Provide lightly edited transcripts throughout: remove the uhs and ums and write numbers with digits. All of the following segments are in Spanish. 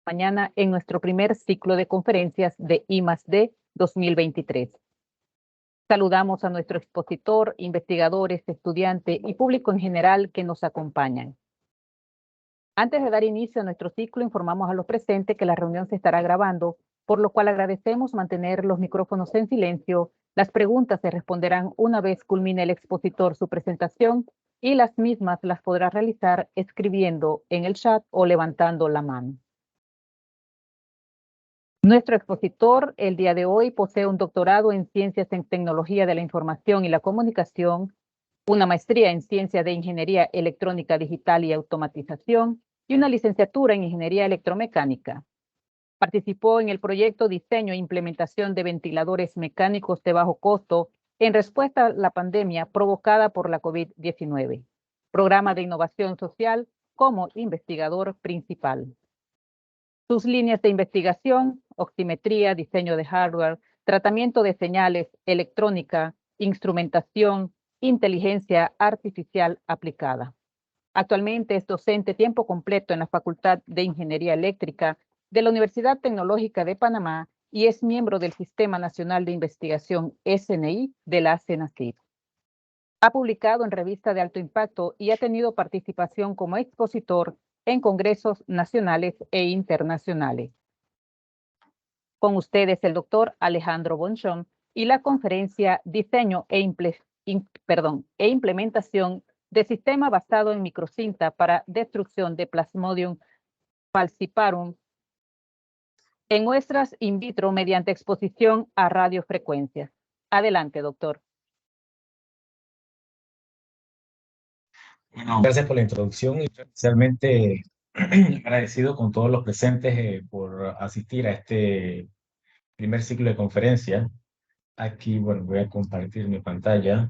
mañana en nuestro primer ciclo de conferencias de I+D 2023. Saludamos a nuestro expositor, investigadores, estudiantes y público en general que nos acompañan. Antes de dar inicio a nuestro ciclo, informamos a los presentes que la reunión se estará grabando, por lo cual agradecemos mantener los micrófonos en silencio. Las preguntas se responderán una vez culmine el expositor su presentación y las mismas las podrá realizar escribiendo en el chat o levantando la mano. Nuestro expositor el día de hoy posee un doctorado en Ciencias en Tecnología de la Información y la Comunicación, una maestría en Ciencias de Ingeniería Electrónica Digital y Automatización y una licenciatura en Ingeniería Electromecánica. Participó en el proyecto Diseño e Implementación de Ventiladores Mecánicos de Bajo Costo en respuesta a la pandemia provocada por la COVID-19, programa de innovación social como investigador principal. Sus líneas de investigación: oximetría, diseño de hardware, tratamiento de señales, electrónica, instrumentación, inteligencia artificial aplicada. Actualmente es docente tiempo completo en la Facultad de Ingeniería Eléctrica de la Universidad Tecnológica de Panamá y es miembro del Sistema Nacional de Investigación SNI de la CENACIT. Ha publicado en revistas de alto impacto y ha tenido participación como expositor en congresos nacionales e internacionales. Con ustedes el doctor Alejandro Bonchón y la conferencia Diseño e Implementación de Sistema Basado en Microcinta para Destrucción de Plasmodium falciparum en muestras in vitro mediante exposición a radiofrecuencias. Adelante, doctor. Bueno, gracias por la introducción y especialmente agradecido con todos los presentes por asistir a este primer ciclo de conferencia. Aquí, bueno, voy a compartir mi pantalla.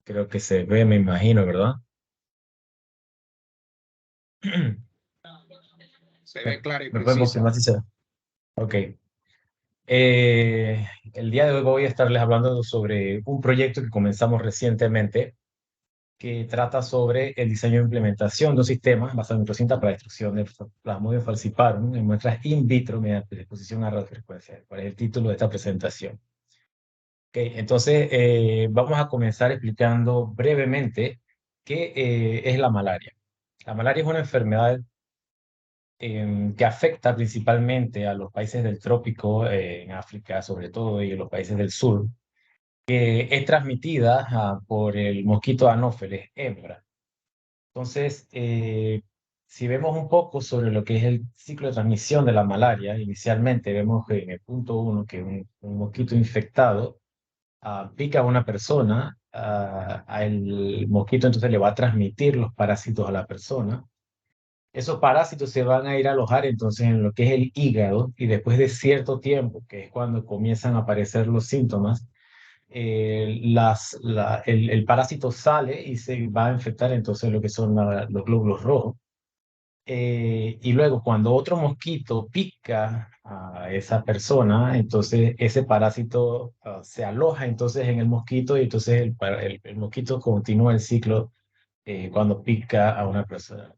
Creo que se ve, me imagino, ¿verdad? Se ve claro y ¿Me pueden preciso. confirmar si se ve? Ok. El día de hoy voy a estarles hablando sobre un proyecto que comenzamos recientemente que trata sobre el diseño e implementación de un sistema basado en microcinta para destrucción de Plasmodium falciparum en muestras in vitro mediante exposición a radiofrecuencia. ¿Cuál es el título de esta presentación? Okay, entonces, vamos a comenzar explicando brevemente qué es la malaria. La malaria es una enfermedad que afecta principalmente a los países del trópico, en África sobre todo, y en los países del sur, que es transmitida por el mosquito Anopheles hembra. Entonces, si vemos un poco sobre lo que es el ciclo de transmisión de la malaria, inicialmente vemos que en el punto 1 que un mosquito infectado pica a una persona, el mosquito entonces le va a transmitir los parásitos a la persona. Esos parásitos se van a ir a alojar entonces en lo que es el hígado y después de cierto tiempo, que es cuando comienzan a aparecer los síntomas, el parásito sale y se va a infectar entonces lo que son los glóbulos rojos. Y luego cuando otro mosquito pica a esa persona, entonces ese parásito se aloja entonces en el mosquito y entonces el mosquito continúa el ciclo cuando pica a una persona.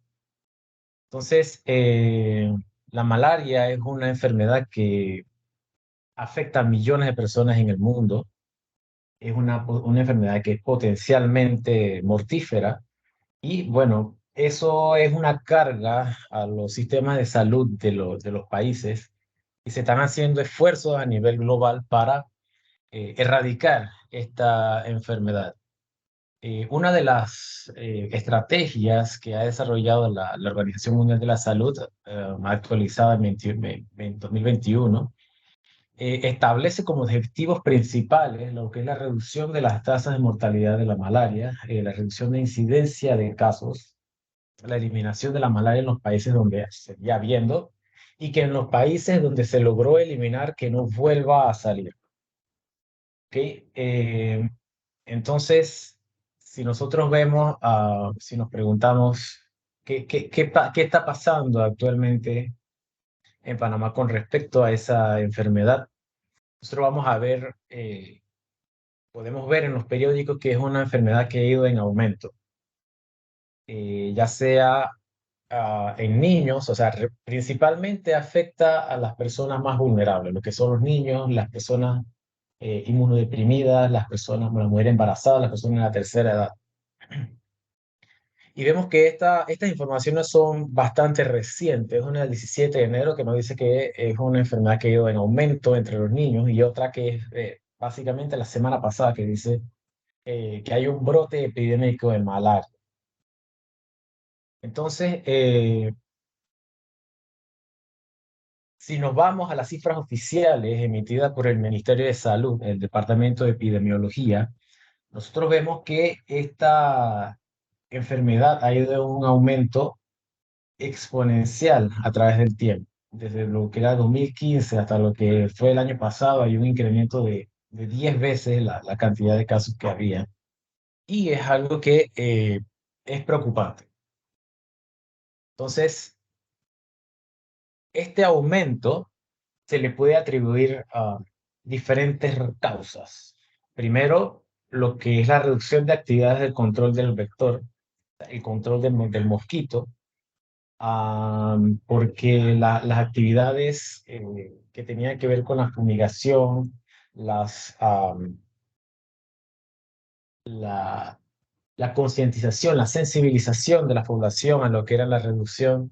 Entonces, la malaria es una enfermedad que afecta a millones de personas en el mundo. Es una enfermedad que es potencialmente mortífera y bueno, eso es una carga a los sistemas de salud de los países y se están haciendo esfuerzos a nivel global para erradicar esta enfermedad. Una de las estrategias que ha desarrollado la Organización Mundial de la Salud, actualizada en 2021, establece como objetivos principales lo que es la reducción de las tasas de mortalidad de la malaria, la reducción de incidencia de casos, la eliminación de la malaria en los países donde se seguía habiendo y que en los países donde se logró eliminar que no vuelva a salir. ¿Okay? Entonces, si nosotros vemos, si nos preguntamos qué está pasando actualmente en Panamá con respecto a esa enfermedad, nosotros vamos a ver podemos ver en los periódicos que es una enfermedad que ha ido en aumento, ya sea en niños, o sea, principalmente afecta a las personas más vulnerables, lo que son los niños, las personas inmunodeprimidas, las mujeres embarazadas, las personas de la tercera edad. Y vemos que estas informaciones son bastante recientes. Es una del 17 de enero que nos dice que es una enfermedad que ha ido en aumento entre los niños y otra que es básicamente la semana pasada que dice que hay un brote epidémico de malaria. Entonces, si nos vamos a las cifras oficiales emitidas por el Ministerio de Salud, el Departamento de Epidemiología, nosotros vemos que esta enfermedad ha ido en un aumento exponencial a través del tiempo. Desde lo que era 2015 hasta lo que fue el año pasado, hay un incremento de 10 veces la cantidad de casos que había. Y es algo que es preocupante. Entonces, este aumento se le puede atribuir a diferentes causas. Primero, lo que es la reducción de actividades del control del vector, el control del mosquito, porque las actividades que tenían que ver con la fumigación, las, la, la concientización, la sensibilización de la población a lo que era la reducción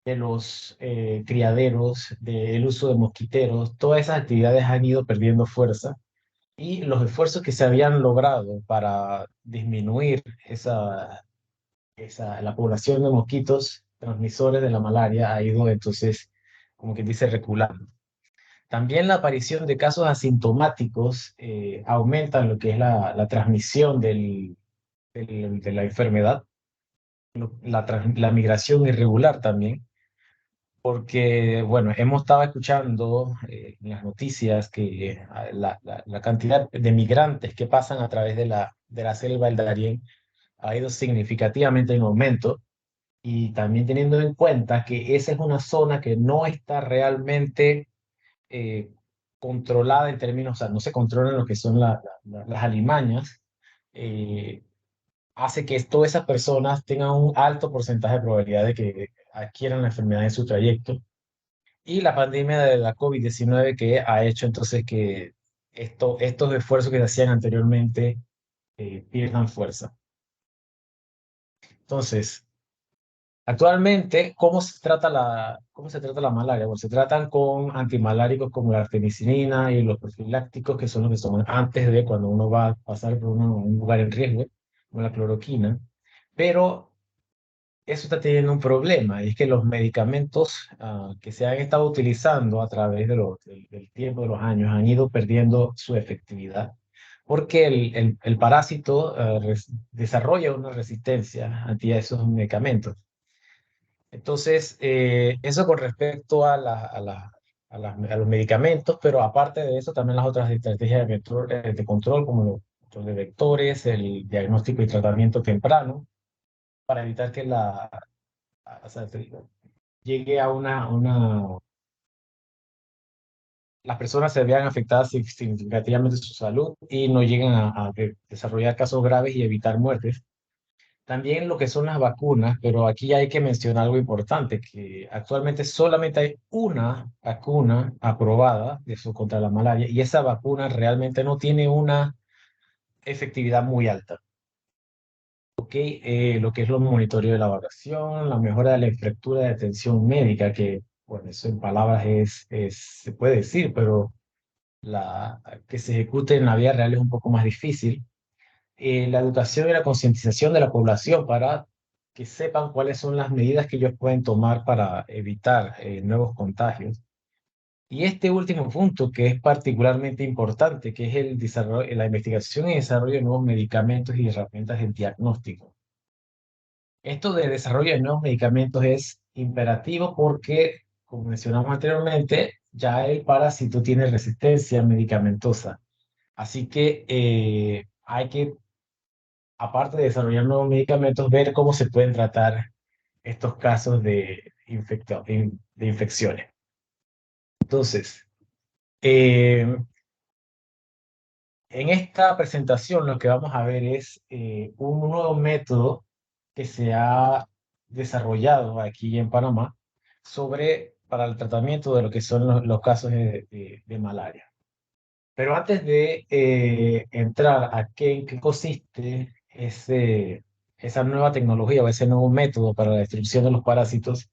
de los criaderos, del uso de mosquiteros, todas esas actividades han ido perdiendo fuerza y los esfuerzos que se habían logrado para disminuir la población de mosquitos transmisores de la malaria ha ido entonces, como que dice, reculando. También la aparición de casos asintomáticos aumenta lo que es la transmisión de la enfermedad, la migración irregular también, porque, bueno, hemos estado escuchando en las noticias que la cantidad de migrantes que pasan a través de la selva del Darién ha ido significativamente en aumento y también teniendo en cuenta que esa es una zona que no está realmente eh, controlada en términos, o sea, no se controlan lo que son las alimañas, eh, hace que todas esas personas tengan un alto porcentaje de probabilidad de que adquieran la enfermedad en su trayecto. Y la pandemia de la COVID-19 que ha hecho entonces que estos esfuerzos que se hacían anteriormente pierdan fuerza. Entonces, actualmente, ¿cómo se trata la malaria? Bueno, se tratan con antimaláricos como la artemisinina y los profilácticos, que son los que se toman antes de cuando uno va a pasar por un lugar en riesgo, como la cloroquina. Pero eso está teniendo un problema, y es que los medicamentos que se han estado utilizando a través del tiempo, de los años, han ido perdiendo su efectividad, porque el parásito desarrolla una resistencia ante esos medicamentos. Entonces, eso con respecto a los medicamentos, pero aparte de eso, también las otras estrategias de control, como los control de vectores, el diagnóstico y tratamiento temprano, para evitar que o sea, llegue las personas se vean afectadas significativamente su salud y no lleguen a desarrollar casos graves y evitar muertes. También lo que son las vacunas, pero aquí hay que mencionar algo importante, que actualmente solamente hay una vacuna aprobada de eso contra la malaria y esa vacuna realmente no tiene una efectividad muy alta. ¿Ok? Lo que es los monitoreos de la evaluación, la mejora de la infraestructura de atención médica, que, bueno, eso en palabras se puede decir, pero que se ejecute en la vida real es un poco más difícil. La educación y la concientización de la población para que sepan cuáles son las medidas que ellos pueden tomar para evitar nuevos contagios. Y este último punto, que es particularmente importante, que es el desarrollo, la investigación y desarrollo de nuevos medicamentos y herramientas de diagnóstico. Esto de desarrollo de nuevos medicamentos es imperativo porque, como mencionamos anteriormente, ya el parásito tiene resistencia medicamentosa. Así que hay que, aparte de desarrollar nuevos medicamentos, ver cómo se pueden tratar estos casos de infecciones. Entonces, eh, En esta presentación lo que vamos a ver es un nuevo método que se ha desarrollado aquí en Panamá para el tratamiento de lo que son los casos de malaria. Pero antes de entrar a en qué consiste esa nueva tecnología o ese nuevo método para la destrucción de los parásitos,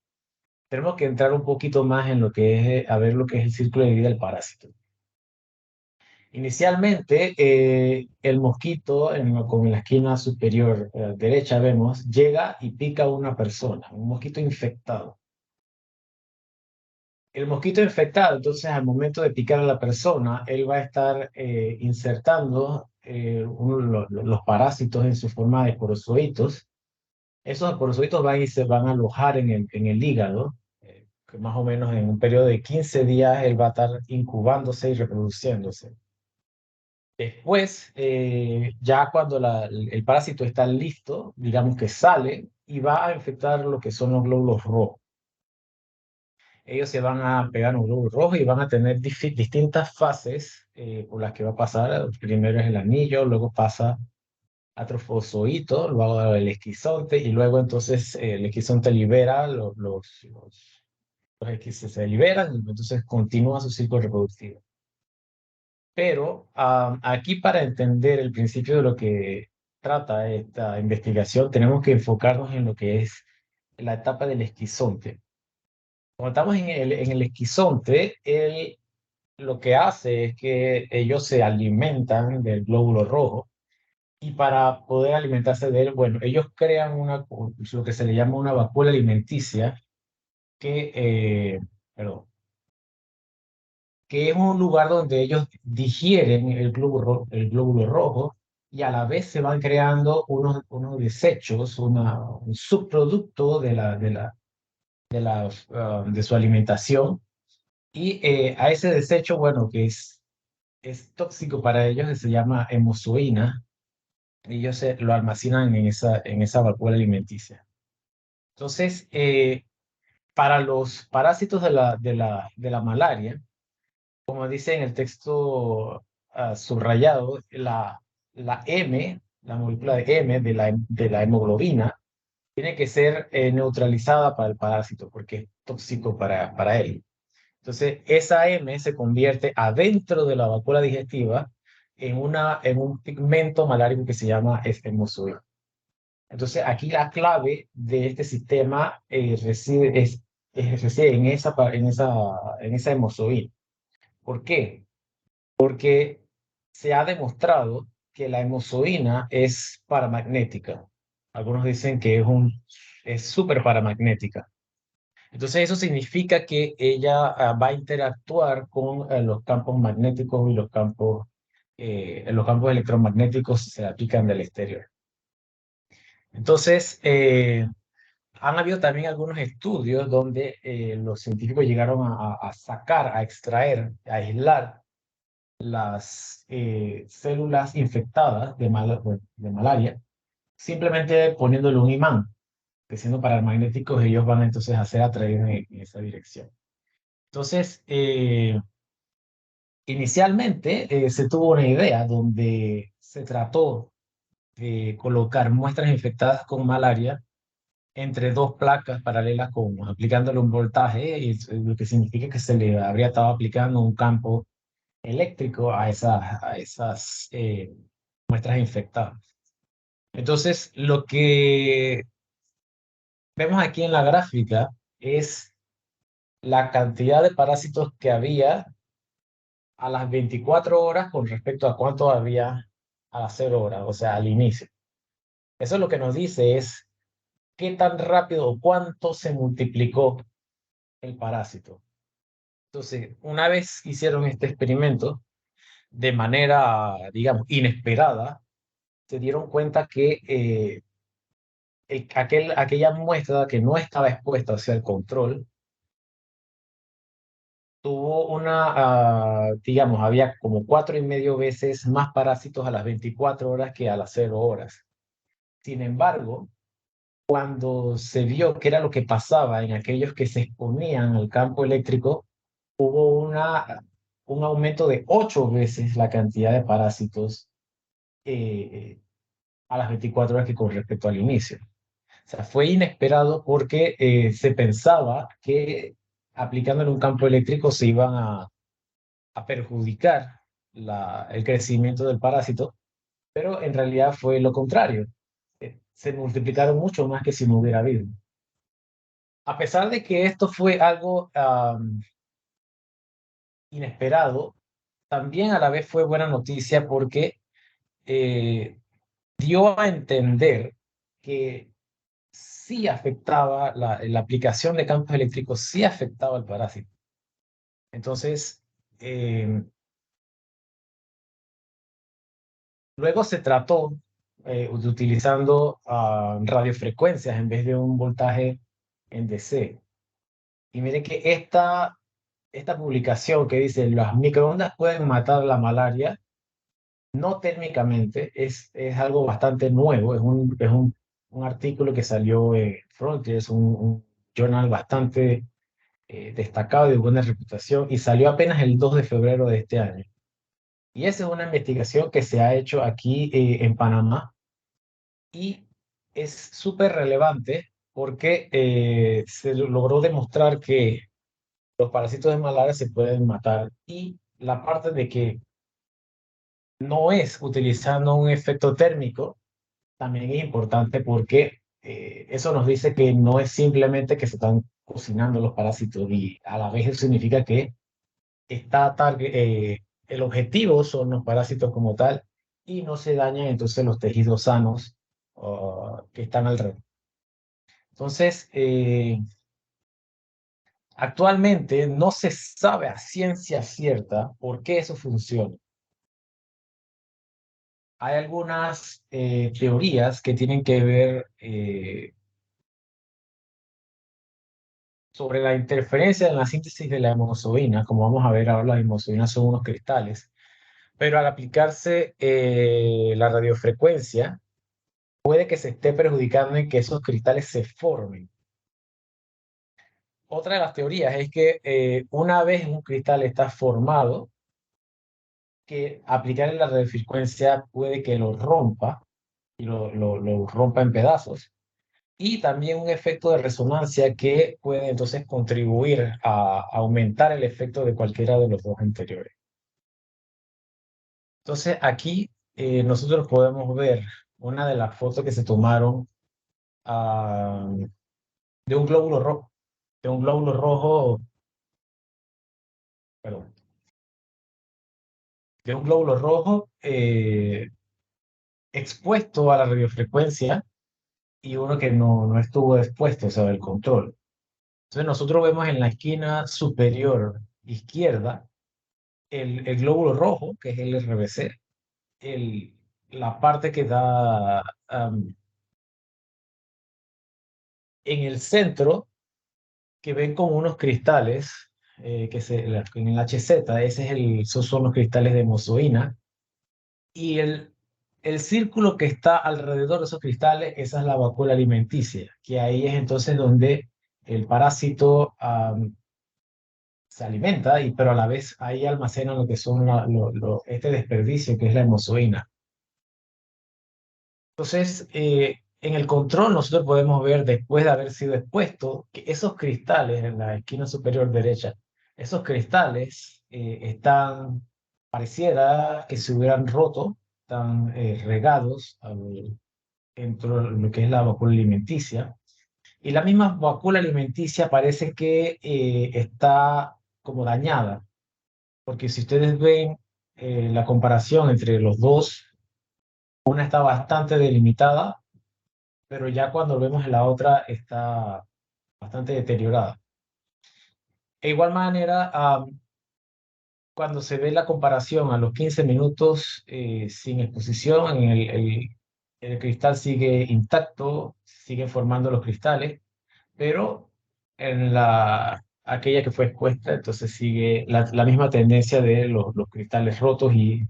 tenemos que entrar un poquito más en lo que es, a ver lo que es el círculo de vida del parásito. Inicialmente, el mosquito, como en la esquina superior derecha vemos, llega y pica a una persona, un mosquito infectado. El mosquito infectado, entonces, al momento de picar a la persona, él va a estar insertando los parásitos en su forma de porozoitos. Esos porozoitos van y se van a alojar en el hígado, que más o menos en un periodo de 15 días él va a estar incubándose y reproduciéndose. Después, ya cuando el parásito está listo, digamos que sale y va a infectar lo que son los glóbulos rojos. Ellos se van a pegar a un glóbulo rojo y van a tener distintas fases por las que va a pasar. Primero es el anillo, luego pasa a trofosóito, luego el esquizonte y luego entonces el esquizonte libera los esquizos se liberan y entonces continúa su ciclo reproductivo. Pero aquí para entender el principio de lo que trata esta investigación, tenemos que enfocarnos en lo que es la etapa del esquizonte. Cuando estamos en el esquizonte, lo que hace es que ellos se alimentan del glóbulo rojo y para poder alimentarse de él, bueno, ellos crean lo que se le llama una vacuola alimenticia que, perdón, que es un lugar donde ellos digieren el glóbulo rojo y a la vez se van creando unos desechos, un subproducto de su alimentación. Y a ese desecho, bueno, que es tóxico para ellos, que se llama hemozoína, ellos lo almacenan en esa vacuola alimenticia. Entonces, para los parásitos de la malaria, como dice en el texto subrayado, la M, la molécula de M de la hemoglobina, tiene que ser neutralizada para el parásito porque es tóxico para él. Entonces, esa M se convierte adentro de la vacuola digestiva en un pigmento malárico que se llama hemozoide. Entonces, aquí la clave de este sistema reside en esa hemozoide. ¿Por qué? Porque se ha demostrado que la hemozoína es paramagnética. Algunos dicen que es súper paramagnética. Entonces eso significa que ella va a interactuar con los campos magnéticos y los campos electromagnéticos se aplican del exterior. Entonces, han habido también algunos estudios donde los científicos llegaron a sacar, a extraer, a aislar las células infectadas de malaria, simplemente poniéndole un imán, que siendo paramagnéticos ellos van entonces a ser atraídos en esa dirección. Entonces, inicialmente se tuvo una idea donde se trató de colocar muestras infectadas con malaria entre dos placas paralelas aplicándole un voltaje, lo que significa que se le habría estado aplicando un campo eléctrico a esas muestras infectadas. Entonces, lo que vemos aquí en la gráfica es la cantidad de parásitos que había a las 24 horas con respecto a cuánto había a las 0 horas, o sea, al inicio. Eso lo que nos dice es qué tan rápido o cuánto se multiplicó el parásito. Entonces, una vez hicieron este experimento de manera, digamos, inesperada, se dieron cuenta que aquella muestra que no estaba expuesta hacia el control tuvo digamos, había como 4,5 veces más parásitos a las 24 horas que a las 0 horas. Sin embargo, cuando se vio qué era lo que pasaba en aquellos que se exponían al campo eléctrico, hubo un aumento de 8 veces la cantidad de parásitos eh, a las 24 horas que con respecto al inicio. O sea, fue inesperado porque se pensaba que aplicándole un campo eléctrico se iban a perjudicar el crecimiento del parásito, pero en realidad fue lo contrario. Se multiplicaron mucho más que si no hubiera habido. A pesar de que esto fue algo inesperado, también a la vez fue buena noticia porque eh, dio a entender que sí afectaba, la aplicación de campos eléctricos sí afectaba al parásito. Entonces, eh, luego se trató de utilizando radiofrecuencias en vez de un voltaje en DC. Y mire que esta publicación que dice las microondas pueden matar la malaria, no técnicamente, es algo bastante nuevo, un artículo que salió en Frontiers, un journal bastante destacado y de buena reputación, y salió apenas el 2 de febrero de este año. Y esa es una investigación que se ha hecho aquí en Panamá y es súper relevante porque se logró demostrar que los parásitos de malaria se pueden matar y la parte de que no es utilizando un efecto térmico también es importante porque eso nos dice que no es simplemente que se están cocinando los parásitos y a la vez eso significa que el objetivo son los parásitos como tal y no se dañan entonces los tejidos sanos que están alrededor. Entonces, actualmente no se sabe a ciencia cierta por qué eso funciona. Hay algunas teorías que tienen que ver sobre la interferencia en la síntesis de la hemoglobina. Como vamos a ver ahora, las hemoglobina son unos cristales, pero al aplicarse la radiofrecuencia, puede que se esté perjudicando en que esos cristales se formen. Otra de las teorías es que una vez un cristal está formado, que aplicarle la radiofrecuencia puede que lo rompa y lo rompa en pedazos. Y también un efecto de resonancia que puede entonces contribuir a aumentar el efecto de cualquiera de los dos anteriores. Entonces aquí nosotros podemos ver una de las fotos que se tomaron ah, de un glóbulo rojo, de un glóbulo rojo, perdón, de un glóbulo rojo expuesto a la radiofrecuencia y uno que no estuvo expuesto, o sea, el control. Entonces nosotros vemos en la esquina superior izquierda el glóbulo rojo, que es el RBC, el, la parte que da en el centro, que ven como unos cristales, en el HZ, esos son los cristales de mozoína, y el círculo que está alrededor de esos cristales, esa es la vacuola alimenticia, que ahí es entonces donde el parásito se alimenta, pero a la vez ahí almacena lo que son este desperdicio, que es la hemozoína. Entonces, en el control nosotros podemos ver, después de haber sido expuesto, que esos cristales en la esquina superior derecha, esos cristales pareciera que se hubieran roto, están regados dentro de lo que es la vacuola alimenticia. Y la misma vacuola alimenticia parece que está como dañada, porque si ustedes ven la comparación entre los dos, una está bastante delimitada, pero ya cuando vemos en la otra está bastante deteriorada. De igual manera, cuando se ve la comparación a los 15 minutos sin exposición, el cristal sigue intacto, siguen formando los cristales, pero en aquella que fue expuesta, entonces sigue la misma tendencia de los cristales rotos y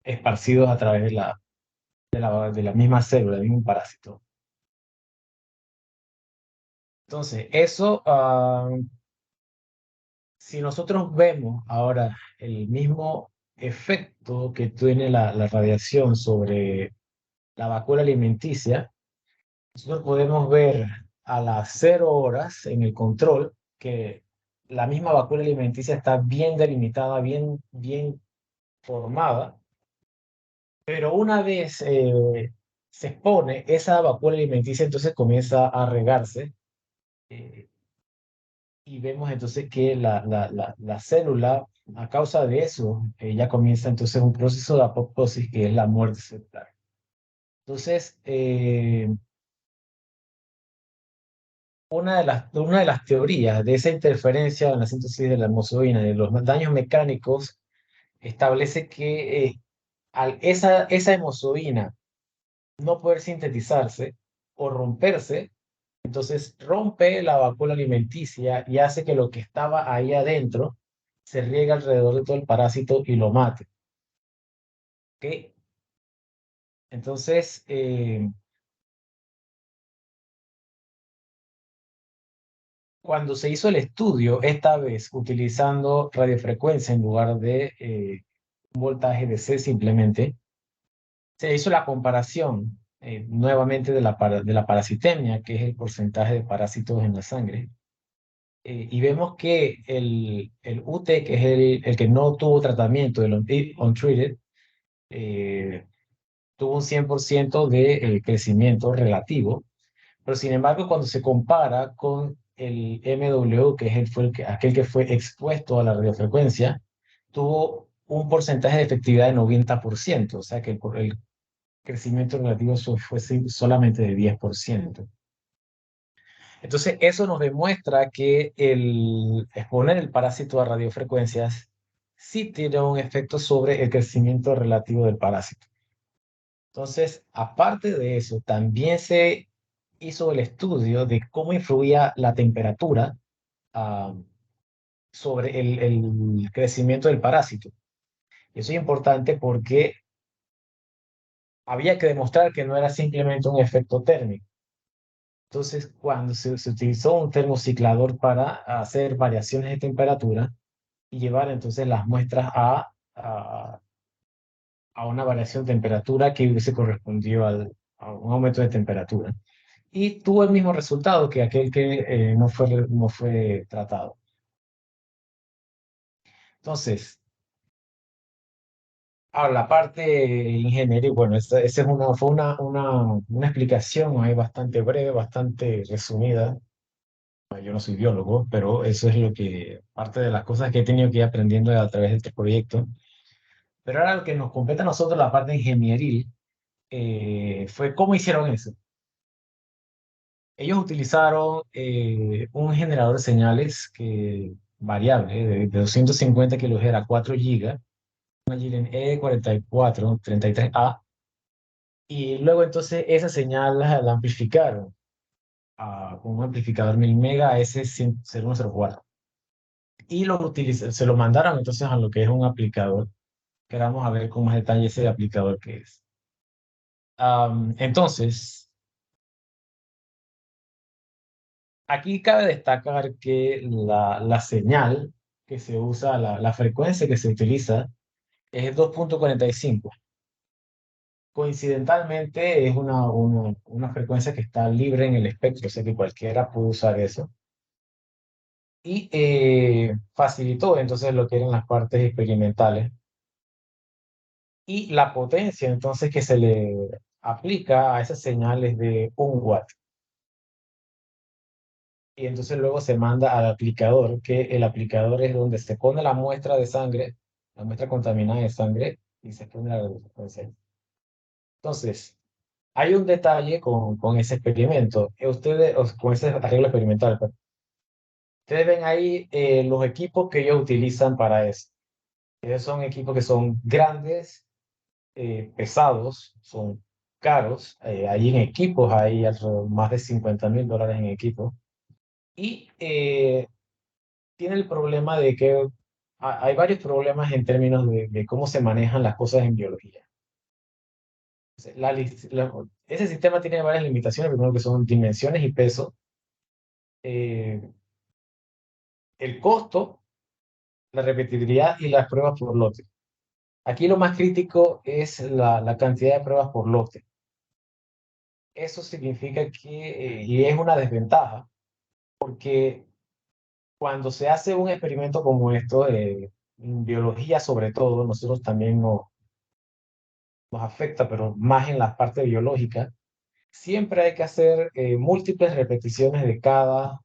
esparcidos a través de la misma célula, del mismo parásito. Entonces, eso si nosotros vemos ahora el mismo efecto que tiene la radiación sobre la vacuola alimenticia, nosotros podemos ver a las 0 horas en el control que la misma vacuola alimenticia está bien delimitada, bien formada, pero una vez se expone esa vacuola alimenticia, entonces comienza a regarse, eh, y vemos entonces que la célula, a causa de eso, ya comienza entonces un proceso de apoptosis que es la muerte celular. Entonces, una de las teorías de esa interferencia en la síntesis de la hemoglobina, de los daños mecánicos, establece que al esa hemoglobina no poder sintetizarse o romperse, entonces rompe la vacuola alimenticia y hace que lo que estaba ahí adentro se riegue alrededor de todo el parásito y lo mate. ¿Ok? Entonces, cuando se hizo el estudio, esta vez utilizando radiofrecuencia en lugar de un voltaje de C simplemente, se hizo la comparación nuevamente de la parasitemia, que es el porcentaje de parásitos en la sangre. Y vemos que el UT, que es el que no tuvo tratamiento, el untreated, eh, tuvo un 100% de crecimiento relativo, pero sin embargo, cuando se compara con el MW, que es aquel que fue expuesto a la radiofrecuencia, tuvo un porcentaje de efectividad de 90%, o sea que el crecimiento relativo fue solamente de 10%. Entonces, eso nos demuestra que el exponer el parásito a radiofrecuencias sí tiene un efecto sobre el crecimiento relativo del parásito. Entonces, aparte de eso, también se hizo el estudio de cómo influía la temperatura ah, sobre el crecimiento del parásito. Eso es importante porque había que demostrar que no era simplemente un efecto térmico. Entonces, cuando se utilizó un termociclador para hacer variaciones de temperatura y llevar entonces las muestras a una variación de temperatura que hubiese correspondido a un aumento de temperatura. Y tuvo el mismo resultado que aquel que no fue tratado. Entonces, ahora la parte de ingeniería, bueno, esa fue una explicación ahí bastante breve, bastante resumida. Yo no soy biólogo, pero eso es parte de las cosas que he tenido que ir aprendiendo a través de este proyecto. Pero ahora lo que nos compete a nosotros, la parte ingenieril, fue cómo hicieron eso. Ellos utilizaron un generador de señales variable de 250 kilohertz a 4 gigas, una Jiren E4433A, y luego entonces esa señal la amplificaron con un amplificador 1000 mega a S0104. Y se lo mandaron entonces a lo que es un aplicador, que vamos a ver con más detalle ese aplicador que es. Entonces, aquí cabe destacar que la señal que se usa, la frecuencia que se utiliza es 2.45. Coincidentalmente es una frecuencia que está libre en el espectro, o sea que cualquiera puede usar eso. Y facilitó entonces lo que eran las partes experimentales. Y la potencia entonces que se le aplica a esas señales de 1 watt. Y entonces luego se manda al aplicador, que el aplicador es donde se pone la muestra de sangre, la muestra contaminada de sangre, y se pone la frecuencia. Entonces, hay un detalle con ese experimento, con ese arreglo experimental. Perdón. Ustedes ven ahí los equipos que ellos utilizan para eso. Esos son equipos que son grandes, pesados, son caros. Ahí en equipos hay más de $50,000 en equipos. Y tiene el problema de que hay varios problemas en términos de cómo se manejan las cosas en biología. Ese sistema tiene varias limitaciones, primero que son dimensiones y peso. Eh, el costo la repetibilidad y las pruebas por lote. Aquí lo más crítico es la cantidad de pruebas por lote. Eso significa que, y es una desventaja, porque cuando se hace un experimento como esto, en biología sobre todo, nosotros también nos afecta, pero más en la parte biológica, siempre hay que hacer múltiples repeticiones de cada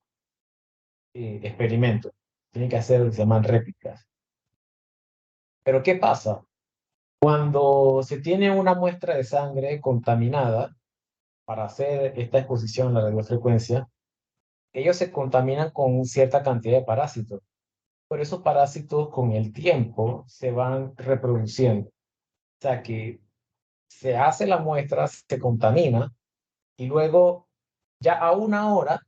experimento. Tienen que hacer, se llaman réplicas. Pero ¿qué pasa? Cuando se tiene una muestra de sangre contaminada para hacer esta exposición a la radiofrecuencia, ellos se contaminan con cierta cantidad de parásitos. Por esos parásitos con el tiempo se van reproduciendo. O sea que se hace la muestra, se contamina y luego ya a una hora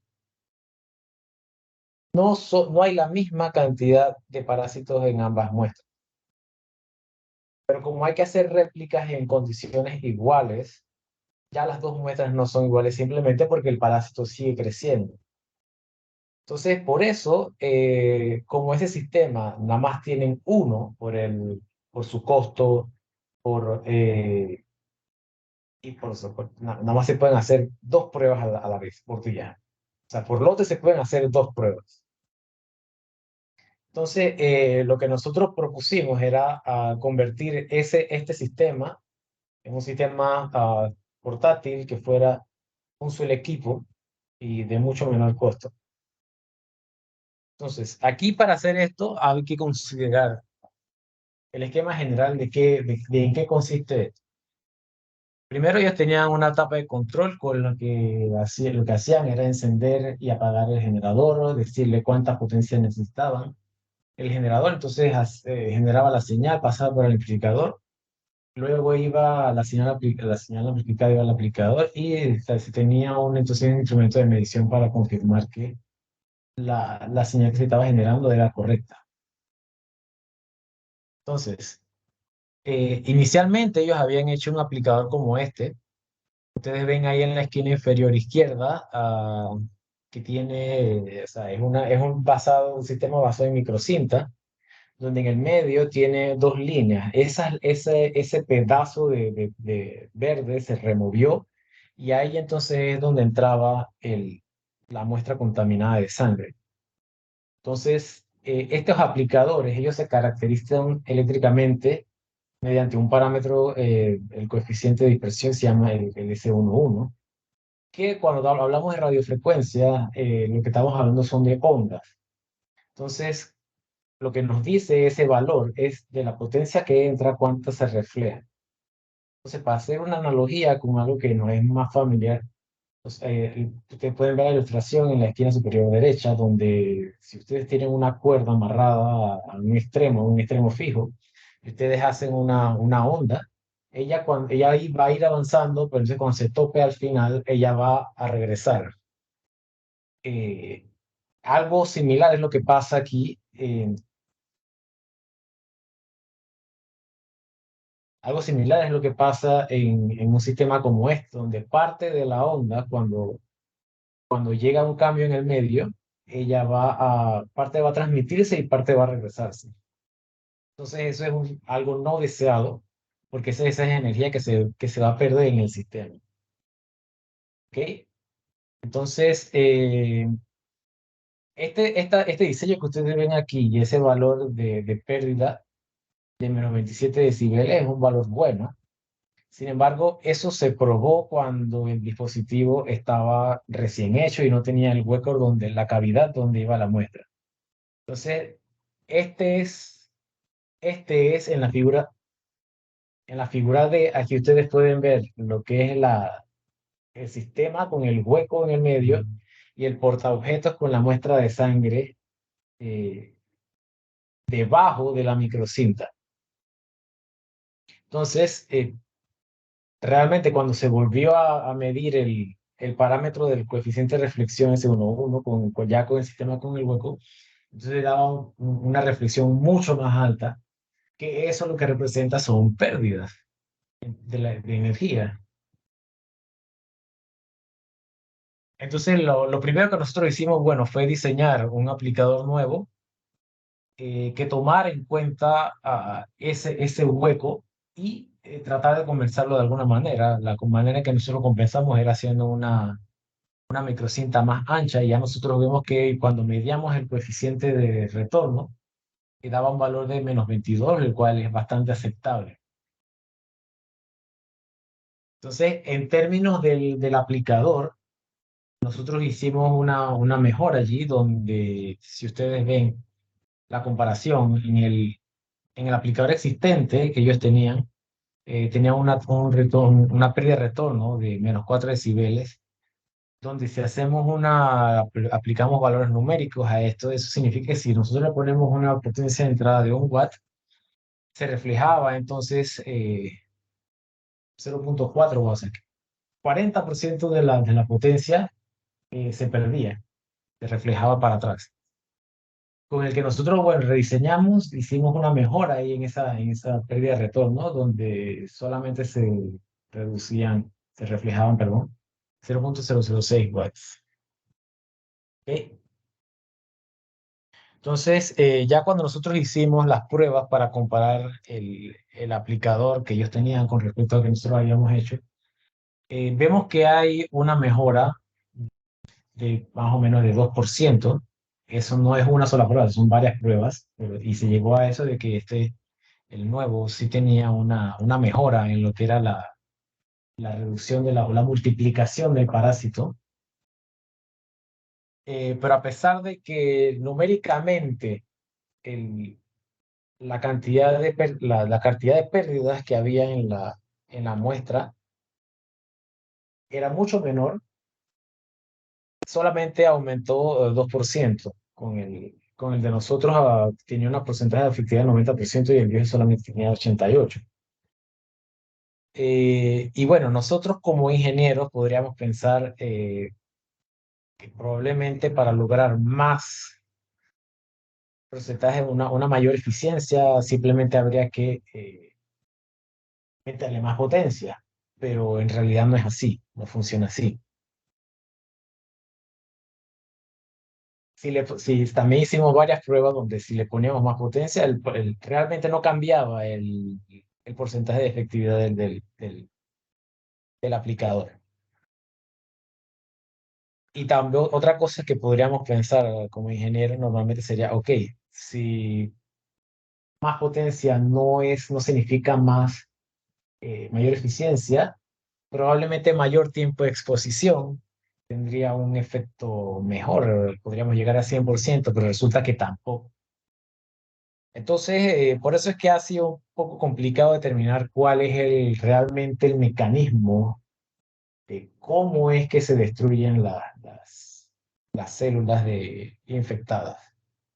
no hay la misma cantidad de parásitos en ambas muestras. Pero como hay que hacer réplicas en condiciones iguales, ya las dos muestras no son iguales simplemente porque el parásito sigue creciendo. Entonces, por eso, como ese sistema nada más tienen uno por su costo, por, y por eso, nada más se pueden hacer dos pruebas a la vez, por día. O sea, por lote se pueden hacer dos pruebas. Entonces, lo que nosotros propusimos era convertir este sistema en un sistema portátil que fuera un solo equipo y de mucho menor costo. Entonces, aquí para hacer esto hay que considerar el esquema general de en qué consiste esto. Primero ellos tenían una etapa de control con lo que hacían era encender y apagar el generador, decirle cuánta potencia necesitaban el generador, entonces generaba la señal, pasaba por el amplificador, luego iba la señal amplificada iba al amplificador y se tenía entonces un instrumento de medición para confirmar que la señal que se estaba generando era correcta. Entonces, inicialmente ellos habían hecho un aplicador como este. Ustedes ven ahí en la esquina inferior izquierda que tiene, o sea, un sistema basado en microcinta, donde en el medio tiene dos líneas. Ese pedazo de verde se removió y ahí entonces es donde entraba la muestra contaminada de sangre. Entonces, estos aplicadores, ellos se caracterizan eléctricamente mediante un parámetro, el coeficiente de dispersión se llama el S11, que cuando hablamos de radiofrecuencia, lo que estamos hablando son de ondas. Entonces, lo que nos dice ese valor es de la potencia que entra, cuánta se refleja. Entonces, para hacer una analogía con algo que nos es más familiar, pues, ustedes pueden ver la ilustración en la esquina superior derecha, donde si ustedes tienen una cuerda amarrada a un extremo fijo, y ustedes hacen una onda, ella ahí va a ir avanzando, pero entonces cuando se tope al final, ella va a regresar. Eh, Algo similar es lo que pasa aquí. Algo similar es lo que pasa en un sistema como este, donde parte de la onda, cuando llega un cambio en el medio, parte va a transmitirse y parte va a regresarse. Entonces eso es algo no deseado, porque esa es energía que se va a perder en el sistema. ¿Ok? Entonces, este diseño que ustedes ven aquí y ese valor de pérdida de menos 27 decibeles es un valor bueno. Sin embargo, eso se probó cuando el dispositivo estaba recién hecho y no tenía el hueco la cavidad donde iba la muestra. Entonces, este es, este es en la figura de, aquí ustedes pueden ver lo que es el sistema con el hueco en el medio y el portaobjetos con la muestra de sangre eh, debajo de la microcinta. Entonces, realmente cuando se volvió a medir el parámetro del coeficiente de reflexión S11 ya con el sistema con el hueco, entonces daba una reflexión mucho más alta, que eso lo que representa son pérdidas de energía. Entonces lo primero que nosotros hicimos, bueno, fue diseñar un aplicador nuevo que tomar en cuenta ese hueco y tratar de compensarlo de alguna manera. La manera en que nosotros compensamos era haciendo una microcinta más ancha y ya nosotros vemos que cuando medíamos el coeficiente de retorno, daba un valor de -22, el cual es bastante aceptable. Entonces, en términos del aplicador, nosotros hicimos una mejora allí donde, si ustedes ven la comparación en el aplicador existente que ellos tenían, tenía una pérdida de retorno de -4 decibeles, donde si aplicamos valores numéricos a esto, eso significa que si nosotros le ponemos una potencia de entrada de 1 watt, se reflejaba entonces 0,4 watts, o sea, que 40% de la potencia se perdía, se reflejaba para atrás. Con el que nosotros, bueno, rediseñamos, hicimos una mejora ahí en esa pérdida de retorno, donde solamente se reflejaban, perdón, 0,006 watts. ¿Ok? Entonces, ya cuando nosotros hicimos las pruebas para comparar el aplicador que ellos tenían con respecto al que nosotros habíamos hecho, vemos que hay una mejora de más o menos de 2%. Eso no es una sola prueba, son varias pruebas, y se llegó a eso de que el nuevo sí tenía una mejora en lo que era la reducción o la multiplicación del parásito. Pero a pesar de que numéricamente el, la cantidad de pérdidas que había en la muestra era mucho menor, solamente aumentó 2%. Con el de nosotros tenía una porcentaje de efectividad de 90% y el viejo solamente tenía 88%. Y bueno, nosotros como ingenieros podríamos pensar que probablemente para lograr más porcentaje, una mayor eficiencia, simplemente habría que meterle más potencia, pero en realidad no es así, no funciona así. Si también hicimos varias pruebas donde si le poníamos más potencia, realmente no cambiaba el porcentaje de efectividad del aplicador. Y también otra cosa que podríamos pensar como ingeniero normalmente sería, ok, si más potencia no significa mayor eficiencia, probablemente mayor tiempo de exposición tendría un efecto mejor, podríamos llegar a 100%, pero resulta que tampoco. Entonces, por eso es que ha sido un poco complicado determinar cuál es realmente el mecanismo de cómo es que se destruyen las células infectadas.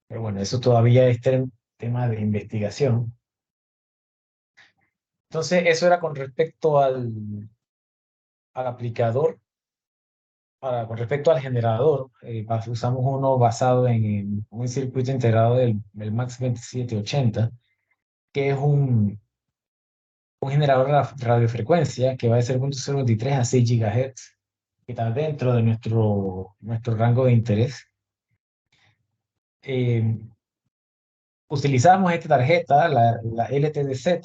Pero bueno, eso todavía es tema de investigación. Entonces, eso era con respecto al aplicador. Ahora, con respecto al generador, usamos uno basado en un circuito integrado del MAX 2780, que es un generador de radiofrecuencia que va de 0,023 a 6 GHz, que está dentro de nuestro rango de interés. Eh, Utilizamos esta tarjeta, la LTDZ,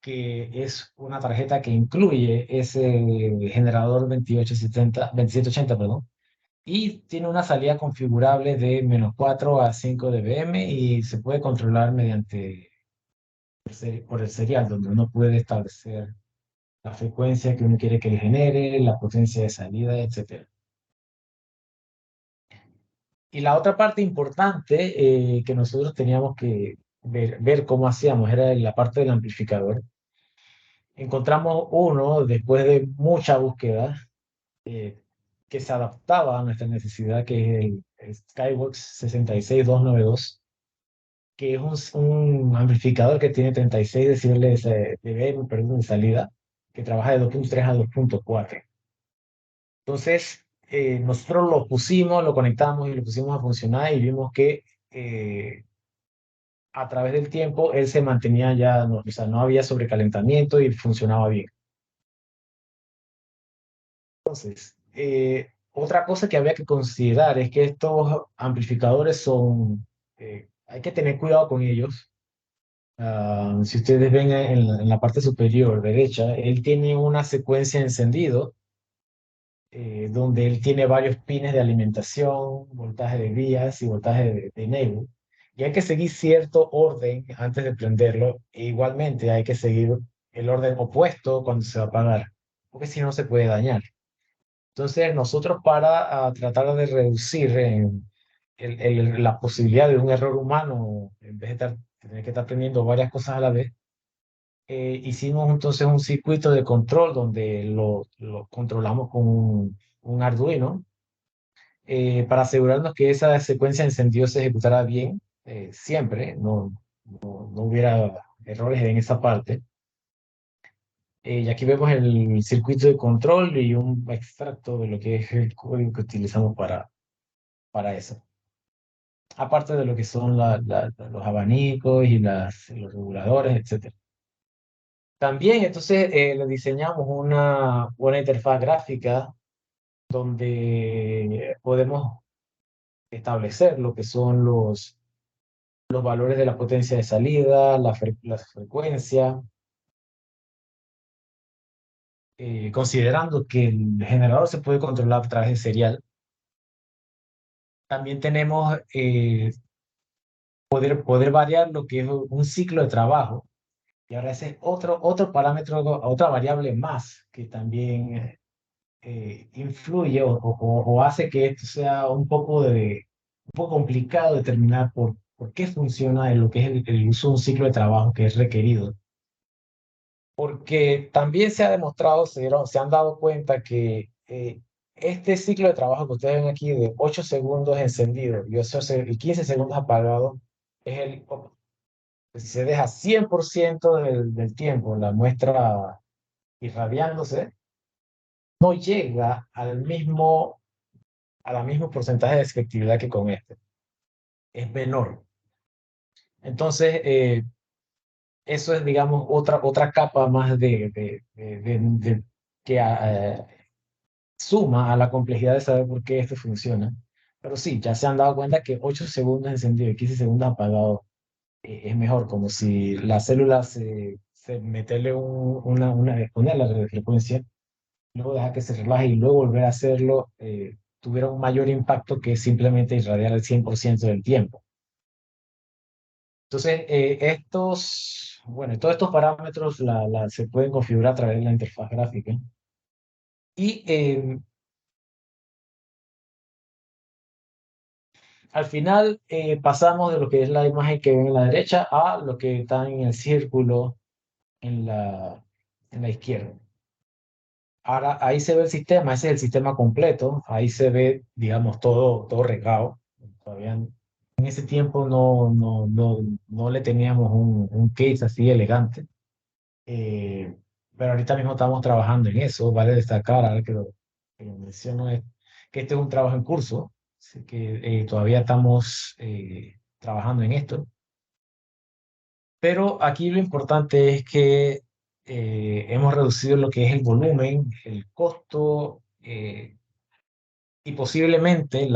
que es una tarjeta que incluye ese generador 2780, perdón, y tiene una salida configurable de -4 a 5 dBm y se puede controlar mediante por el serial, donde uno puede establecer la frecuencia que uno quiere que le genere, la potencia de salida, etcétera. Y la otra parte importante que nosotros teníamos que ver cómo hacíamos era la parte del amplificador. Encontramos uno, después de mucha búsqueda, eh, que se adaptaba a nuestra necesidad, que es el Skyworks 66292, que es un amplificador que tiene 36 decibeles perdón, de salida, que trabaja de 2,3 a 2,4. Entonces, nosotros lo pusimos, lo conectamos y lo pusimos a funcionar y vimos que a través del tiempo él se mantenía ya, no, o sea, no había sobrecalentamiento y funcionaba bien. Entonces, otra cosa que había que considerar es que estos amplificadores son hay que tener cuidado con ellos. Si ustedes ven en la parte superior derecha, él tiene una secuencia de encendido donde él tiene varios pines de alimentación, voltaje de vías y voltaje de enable. Y hay que seguir cierto orden antes de prenderlo. E igualmente hay que seguir el orden opuesto cuando se va a apagar, porque si no se puede dañar. Entonces, nosotros para tratar de reducir la posibilidad de un error humano, en vez de tener que estar aprendiendo varias cosas a la vez, hicimos entonces un circuito de control donde lo controlamos con un Arduino para asegurarnos que esa secuencia de encendido se ejecutara bien siempre, no hubiera errores en esa parte. Y aquí vemos el circuito de control y un extracto de lo que es el código que utilizamos para eso. Aparte de lo que son los abanicos y los reguladores, etcétera. También entonces le diseñamos una buena interfaz gráfica donde podemos establecer lo que son los valores de la potencia de salida, la frecuencia, considerando que el generador se puede controlar a través de serial. También tenemos poder variar lo que es un ciclo de trabajo. Y ahora ese es otro parámetro, otra variable más que también influye o hace que esto sea un poco complicado determinar por qué funciona en lo que es el uso de un ciclo de trabajo que es requerido. Porque también se ha demostrado, se han dado cuenta que este ciclo de trabajo que ustedes ven aquí de 8 segundos encendido y 15 segundos apagado, es si se deja 100% del tiempo la muestra irradiándose, no llega a la mismo porcentaje de efectividad que con este. Es menor. Entonces, eso es, digamos, otra capa más que suma a la complejidad de saber por qué esto funciona. Pero sí, ya se han dado cuenta que 8 segundos encendido y 15 segundos apagado es mejor, como si la célula meterle ponerle la frecuencia, luego dejar que se relaje y luego volver a hacerlo, tuviera un mayor impacto que simplemente irradiar el 100% del tiempo. Entonces, bueno, todos estos parámetros se pueden configurar a través de la interfaz gráfica. Y al final pasamos de lo que es la imagen que ven en la derecha a lo que está en el círculo en la izquierda. Ahora ahí se ve el sistema, ese es el sistema completo, ahí se ve, digamos, todo regado. Todavía en ese tiempo no le teníamos un case así elegante. Eh, pero ahorita mismo estamos trabajando en eso. Vale destacar, ahora que lo menciono, es que este es un trabajo en curso, así que todavía estamos trabajando en esto. Pero aquí lo importante es que hemos reducido lo que es el volumen, el costo y posiblemente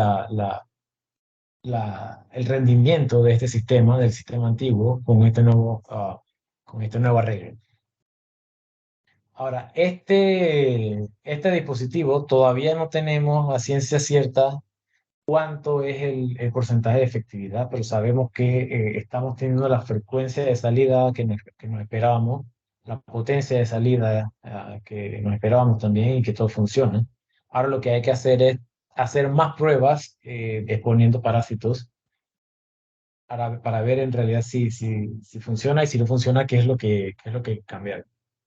el rendimiento de este sistema, del sistema antiguo, con este nuevo arreglo. Ahora, este dispositivo todavía no tenemos a ciencia cierta cuánto es el porcentaje de efectividad, pero sabemos que estamos teniendo la frecuencia de salida que nos esperábamos, la potencia de salida que nos esperábamos también y que todo funciona. Ahora lo que hay que hacer es hacer más pruebas exponiendo parásitos para ver en realidad si funciona y si no funciona, qué es lo que cambiar.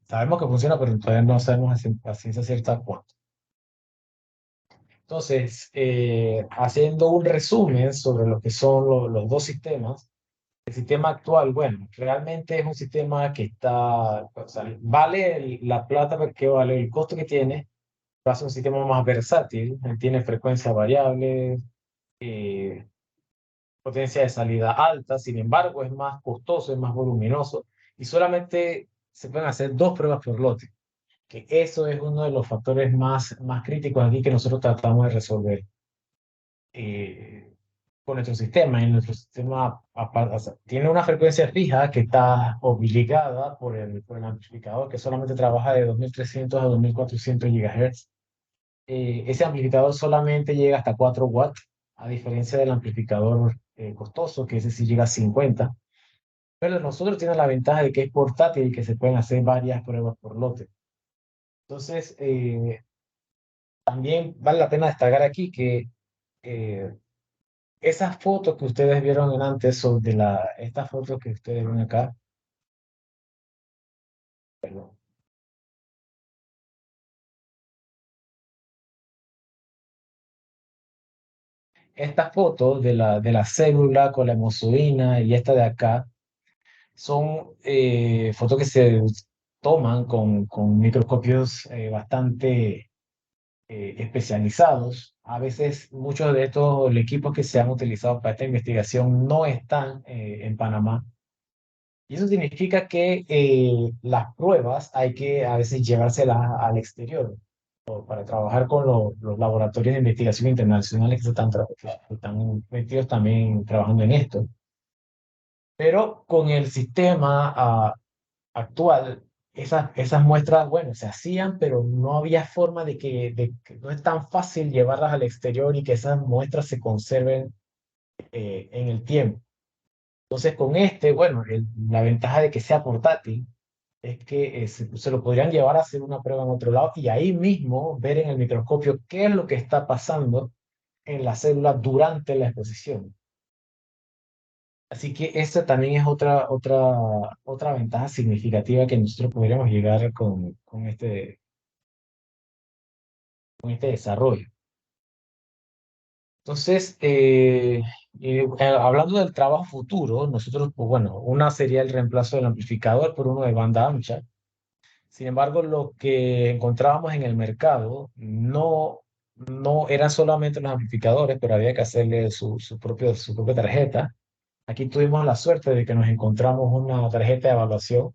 Sabemos que funciona, pero todavía no sabemos a ciencia cierta cuánto. Entonces, haciendo un resumen sobre lo que son los dos sistemas, el sistema actual, bueno, realmente es un sistema que o sea, vale la plata porque vale el costo que tiene, pero hace un sistema más versátil, tiene frecuencia variable, eh, potencia de salida alta, sin embargo, es más costoso, es más voluminoso y solamente se pueden hacer 2 pruebas por lote, que eso es uno de los factores más críticos aquí que nosotros tratamos de resolver. con nuestro sistema. Y nuestro sistema o sea, tiene una frecuencia fija que está obligada por el amplificador, que solamente trabaja de 2300 a 2400 GHz. Ese amplificador solamente llega hasta 4 watts, a diferencia del amplificador costoso, que ese sí llega a 50. Pero nosotros tiene la ventaja de que es portátil y que se pueden hacer varias pruebas por lote. Entonces, también vale la pena destacar aquí que eh, esas fotos que ustedes vieron en antes, son de estas fotos que ustedes ven acá, perdón, estas fotos de la célula con la hemozoína y esta de acá, son fotos que se toman con microscopios bastante especializados. A veces muchos de estos equipos que se han utilizado para esta investigación no están en Panamá. Y eso significa que las pruebas hay que a veces llevárselas al exterior para trabajar con los laboratorios de investigación internacionales que que están metidos también trabajando en esto. Pero con el sistema actual, esas muestras, bueno, se hacían, pero no había forma de que no es tan fácil llevarlas al exterior y que esas muestras se conserven en el tiempo. Entonces, con este, bueno, la ventaja de que sea portátil es que se lo podrían llevar a hacer una prueba en otro lado y ahí mismo ver en el microscopio qué es lo que está pasando en la célula durante la exposición. Así que esa también es otra ventaja significativa que nosotros podríamos llegar con este desarrollo. Entonces, hablando del trabajo futuro, nosotros, pues bueno, una sería el reemplazo del amplificador por uno de banda ancha. Sin embargo, lo que encontrábamos en el mercado no eran solamente los amplificadores, pero había que hacerle su propia tarjeta. Aquí tuvimos la suerte de que nos encontramos una tarjeta de evaluación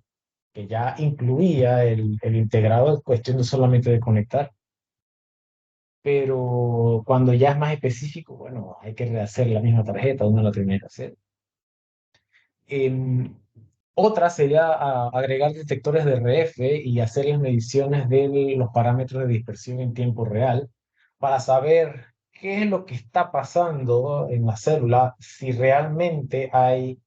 que ya incluía el integrado en cuestión de solamente de conectar, pero cuando ya es más específico, bueno, hay que rehacer la misma tarjeta, uno la tiene que hacer. Em, Otra sería agregar detectores de RF y hacer las mediciones de los parámetros de dispersión en tiempo real para saber qué es lo que está pasando en la célula, si realmente hay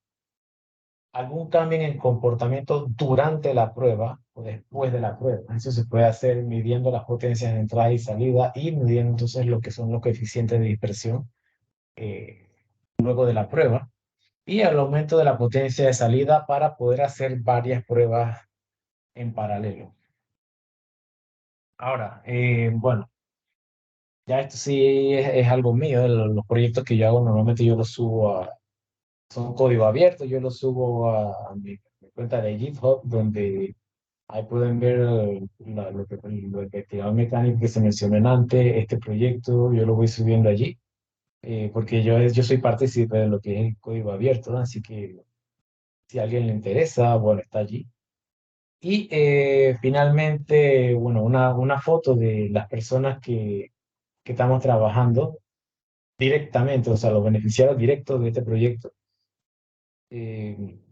algún cambio en el comportamiento durante la prueba o después de la prueba. Eso se puede hacer midiendo las potencias de entrada y salida y midiendo entonces lo que son los coeficientes de dispersión eh, luego de la prueba y el aumento de la potencia de salida para poder hacer varias pruebas en paralelo. Ahora, bueno, ya esto sí es algo mío, los proyectos que yo hago normalmente yo los subo son código abierto, yo los subo a mi cuenta de GitHub, donde ahí pueden ver lo que actividad mecánica que se mencionó antes, este proyecto, yo lo voy subiendo allí, porque yo soy partícipe de lo que es el código abierto, ¿no? Así que si a alguien le interesa, bueno, está allí. Y finalmente, bueno, una foto de las personas que estamos trabajando directamente, o sea, los beneficiarios directos de este proyecto.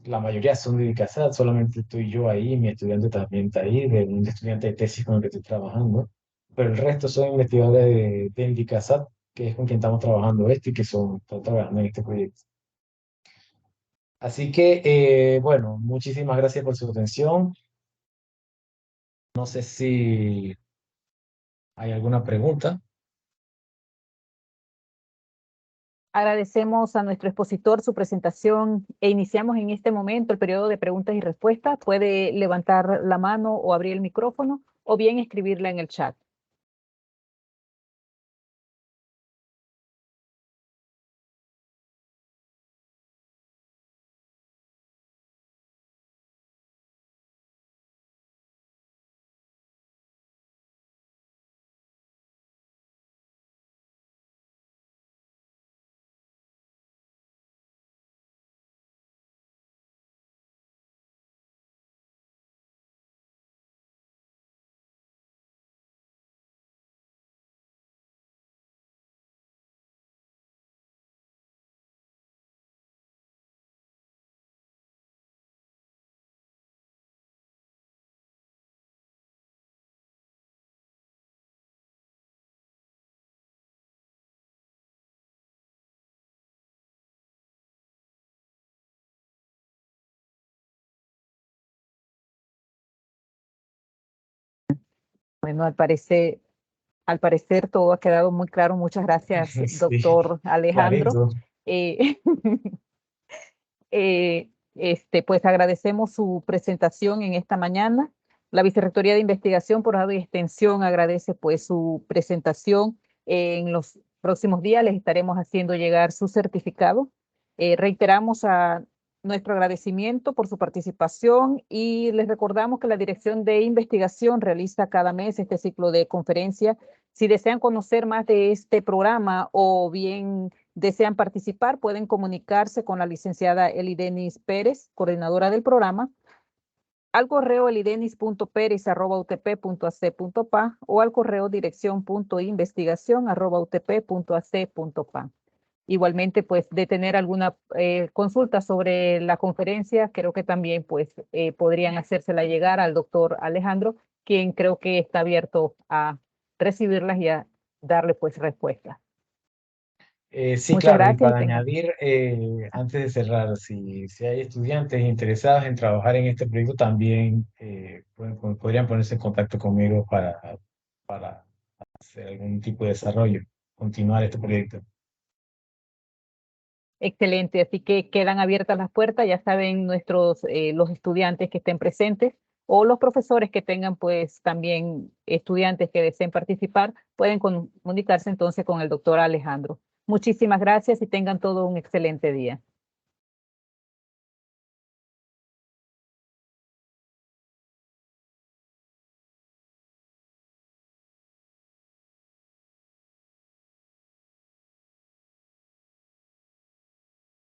La mayoría son de ICASAT, solamente estoy yo ahí, mi estudiante también está ahí, de un estudiante de tesis con el que estoy trabajando, pero el resto son investigadores de INDICASAT, que es con quien estamos trabajando esto y que están trabajando en este proyecto. Así que, bueno, muchísimas gracias por su atención. No sé si hay alguna pregunta. Agradecemos a nuestro expositor su presentación e iniciamos en este momento el periodo de preguntas y respuestas. Puede levantar la mano o abrir el micrófono o bien escribirla en el chat. Bueno, al parecer todo ha quedado muy claro. Muchas gracias, Sí, doctor Alejandro. clarito. Eh, pues agradecemos su presentación en esta mañana. La Vicerrectoría de Investigación, por Grado y Extensión, agradece pues su presentación. En los próximos días les estaremos haciendo llegar su certificado. Reiteramos a nuestro agradecimiento por su participación y les recordamos que la Dirección de Investigación realiza cada mes este ciclo de conferencias. Si desean conocer más de este programa o bien desean participar, pueden comunicarse con la licenciada Elidenis Pérez, coordinadora del programa, al correo elidenis.perez@utp.ac.pa o al correo dirección.investigación@utp.ac.pa. Igualmente, pues de tener alguna consulta sobre la conferencia, creo que también pues podrían hacérsela llegar al doctor Alejandro, quien creo que está abierto a recibirlas y a darle pues respuesta. Sí, Muchas claro, y gracias y para tengan. añadir, antes de cerrar, si hay estudiantes interesados en trabajar en este proyecto, también podrían ponerse en contacto conmigo para hacer algún tipo de desarrollo, continuar este proyecto. Excelente, así que quedan abiertas las puertas, ya saben nuestros, los estudiantes que estén presentes o los profesores que tengan pues también estudiantes que deseen participar, pueden comunicarse entonces con el doctor Alejandro. Muchísimas gracias y tengan todo un excelente día.